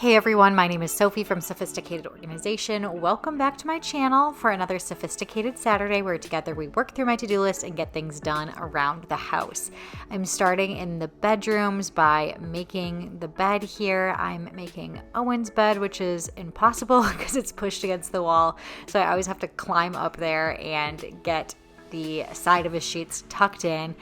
Hey everyone, my name is Sophie from Sophisticated Organization. Welcome back to my channel for another Sophisticated Saturday where together we work through my to-do list and get things done around the house. I'm starting in the bedrooms by making the bed here. I'm making Owen's bed, which is impossible because it's pushed against the wall. So I always have to climb up there and get the side of his sheets tucked in.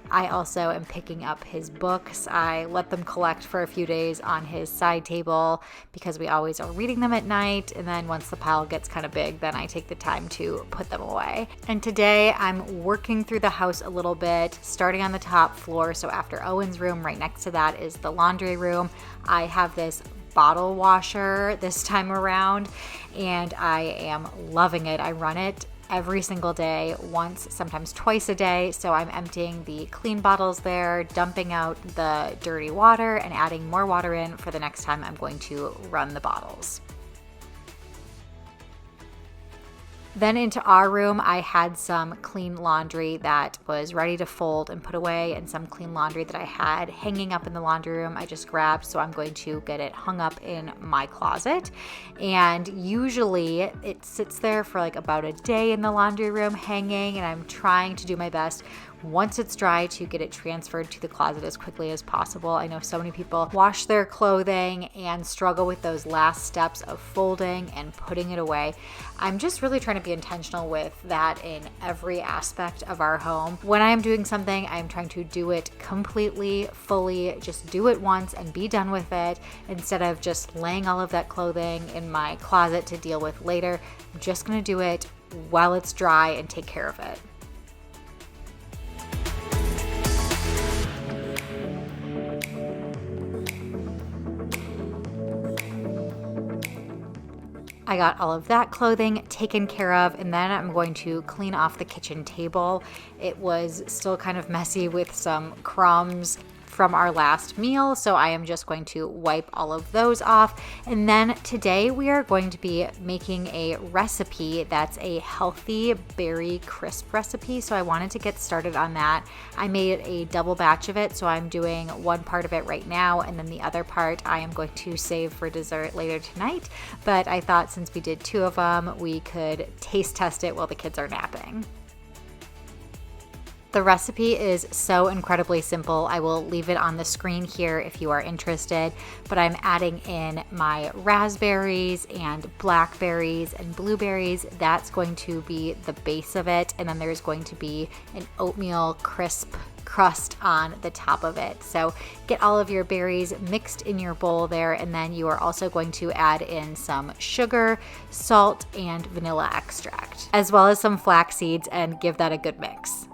I also am picking up his books. I let them collect for a few days on his side table because we always are reading them at night. And then once the pile gets kind of big, then I take the time to put them away. And today I'm working through the house a little bit, starting on the top floor. So after Owen's room, right next to that is the laundry room. I have this bottle washer this time around and I am loving it. I run it every single day, once, sometimes twice a day. So I'm emptying the clean bottles there, dumping out the dirty water, and adding more water in for the next time I'm going to run the bottles. Then into our room, I had some clean laundry that was ready to fold and put away, and some clean laundry that I had hanging up in the laundry room I just grabbed, so I'm going to get it hung up in my closet. And usually it sits there for like about a day in the laundry room hanging, and I'm trying to do my best once it's dry to get it transferred to the closet as quickly as possible. I know so many people wash their clothing and struggle with those last steps of folding and putting it away. I'm just really trying to be intentional with that in every aspect of our home. When I'm doing something, I'm trying to do it completely, fully, just do it once and be done with it instead of just laying all of that clothing in my closet to deal with later. I'm just gonna do it while it's dry and take care of it. I got all of that clothing taken care of, and then I'm going to clean off the kitchen table. It was still kind of messy with some crumbs from our last meal, so I am just going to wipe all of those off. And then today we are going to be making a recipe that's a healthy berry crisp recipe, so I wanted to get started on that. I made a double batch of it, so I'm doing one part of it right now, and then the other part I am going to save for dessert later tonight. But I thought since we did two of them, we could taste test it while the kids are napping. The recipe is so incredibly simple. I will leave it on the screen here if you are interested, but I'm adding in my raspberries and blackberries and blueberries. That's going to be the base of it, and then there's going to be an oatmeal crisp crust on the top of it. So get all of your berries mixed in your bowl there, and then you are also going to add in some sugar, salt, and vanilla extract, as well as some flax seeds, and give that a good mix.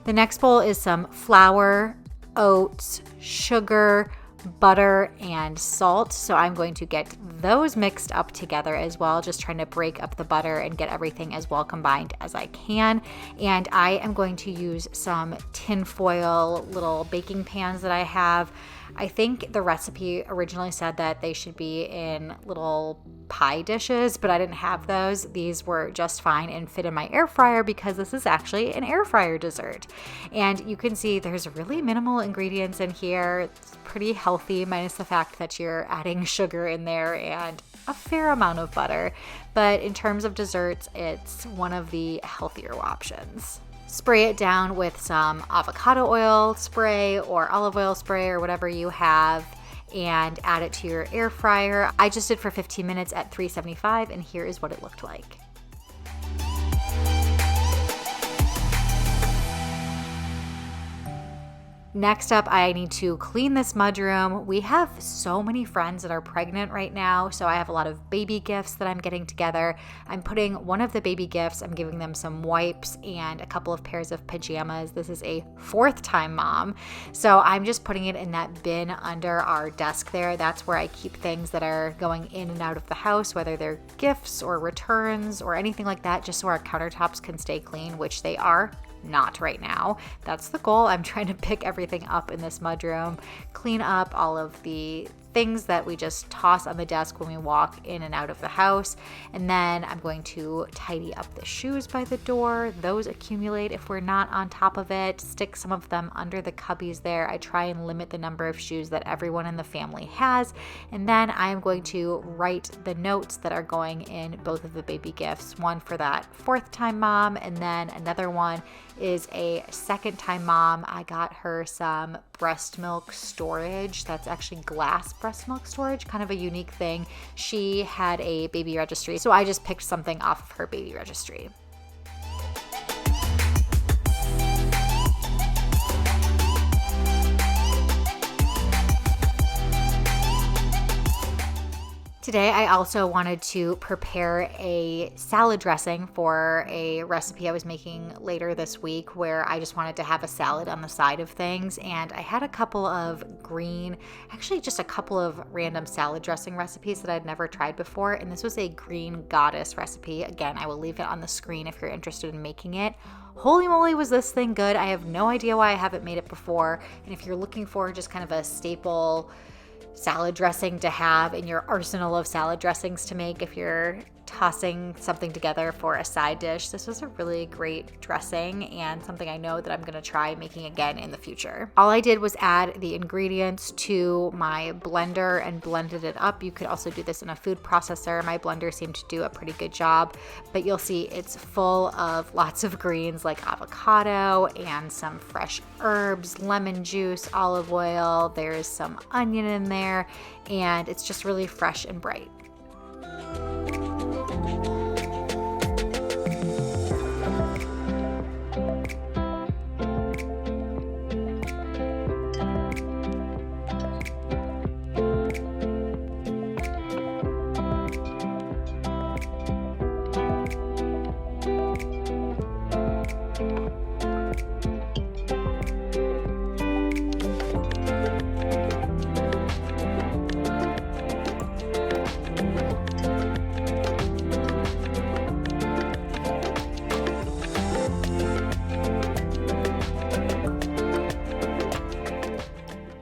The next bowl is some flour, oats, sugar, butter, and salt. So I'm going to get those mixed up together as well, just trying to break up the butter and get everything as well combined as I can. And I am going to use some tinfoil little baking pans that I have. I think the recipe originally said that they should be in little pie dishes, but I didn't have those. These were just fine and fit in my air fryer because this is actually an air fryer dessert. And you can see there's really minimal ingredients in here. It's pretty healthy, minus the fact that you're adding sugar in there and a fair amount of butter. But in terms of desserts, it's one of the healthier options. Spray it down with some avocado oil spray or olive oil spray or whatever you have, and add it to your air fryer. I just did for 15 minutes at 375, and here is what it looked like. Next up, I need to clean this mudroom. We have so many friends that are pregnant right now, so I have a lot of baby gifts that I'm getting together. I'm putting one of the baby gifts, I'm giving them some wipes and a couple of pairs of pajamas. This is a 4th time mom, so I'm just putting it in that bin under our desk there. That's where I keep things that are going in and out of the house, whether they're gifts or returns or anything like that, just so our countertops can stay clean, which they are not right now. That's the goal. I'm trying to pick everything up in this mudroom, clean up all of the things that we just toss on the desk when we walk in and out of the house. And then I'm going to tidy up the shoes by the door. Those accumulate if we're not on top of it. Stick some of them under the cubbies there. I try and limit the number of shoes that everyone in the family has. And then I am going to write the notes that are going in both of the baby gifts. One for that 4th time mom, and then another one is a 2nd time mom. I got her some breast milk storage. That's actually glass breast milk storage, kind of a unique thing. She had a baby registry, so I just picked something off of her baby registry. Today, I also wanted to prepare a salad dressing for a recipe I was making later this week where I just wanted to have a salad on the side of things. And I had a couple of just a couple of random salad dressing recipes that I'd never tried before. And this was a green goddess recipe. Again, I will leave it on the screen if you're interested in making it. Holy moly, was this thing good. I have no idea why I haven't made it before. And if you're looking for just kind of a staple salad dressing to have in your arsenal of salad dressings to make if you're tossing something together for a side dish, this was a really great dressing and something I know that I'm going to try making again in the future. All I did was add the ingredients to my blender and blended it up. You could also do this in a food processor. My blender seemed to do a pretty good job, but you'll see it's full of lots of greens like avocado and some fresh herbs, lemon juice, olive oil. There's some onion in there, and it's just really fresh and bright.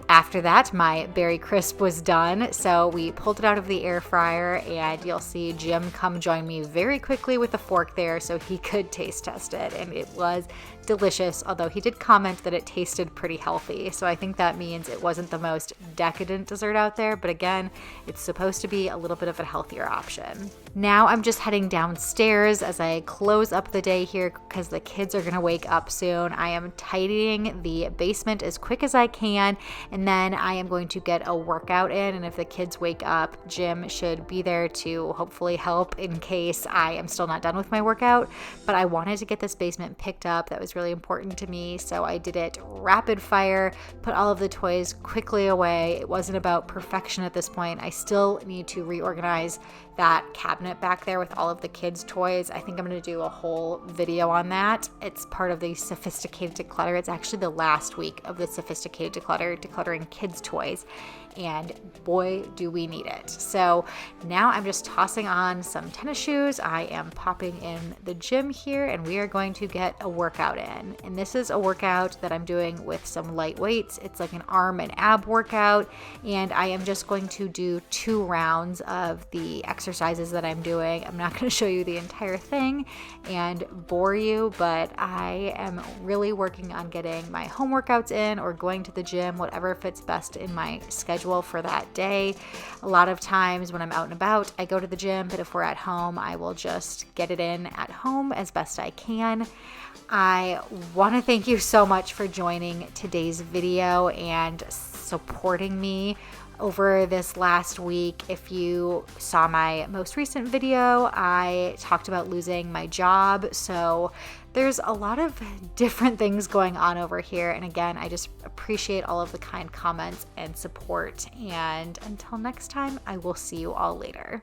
After that, my berry crisp was done, so we pulled it out of the air fryer, and you'll see Jim come join me very quickly with a fork there so he could taste test it, and it was delicious, although he did comment that it tasted pretty healthy, so I think that means it wasn't the most decadent dessert out there, but again, it's supposed to be a little bit of a healthier option. Now I'm just heading downstairs as I close up the day here because the kids are gonna wake up soon. I am tidying the basement as quick as I can, and then I am going to get a workout in, and if the kids wake up, Jim should be there to hopefully help in case I am still not done with my workout, but I wanted to get this basement picked up. That was really important to me, so I did it rapid fire, put all of the toys quickly away. It wasn't about perfection at this point. I still need to reorganize that cabinet back there with all of the kids' toys. I think I'm going to do a whole video on that. It's part of the Sophisticated Declutter. It's actually the last week of the Sophisticated Declutter, decluttering kids' toys, and boy, do we need it. So now I'm just tossing on some tennis shoes. I am popping in the gym here, and we are going to get a workout in. And this is a workout that I'm doing with some light weights. It's like an arm and ab workout, and I am just going to do 2 rounds of the exercises that I'm doing. I'm not going to show you the entire thing and bore you, but I am really working on getting my home workouts in or going to the gym, whatever fits best in my schedule for that day. A lot of times when I'm out and about, I go to the gym, but if we're at home, I will just get it in at home as best I can. I want to thank you so much for joining today's video and supporting me over this last week. If you saw my most recent video, I talked about losing my job. So there's a lot of different things going on over here. And again, I just appreciate all of the kind comments and support. And until next time, I will see you all later.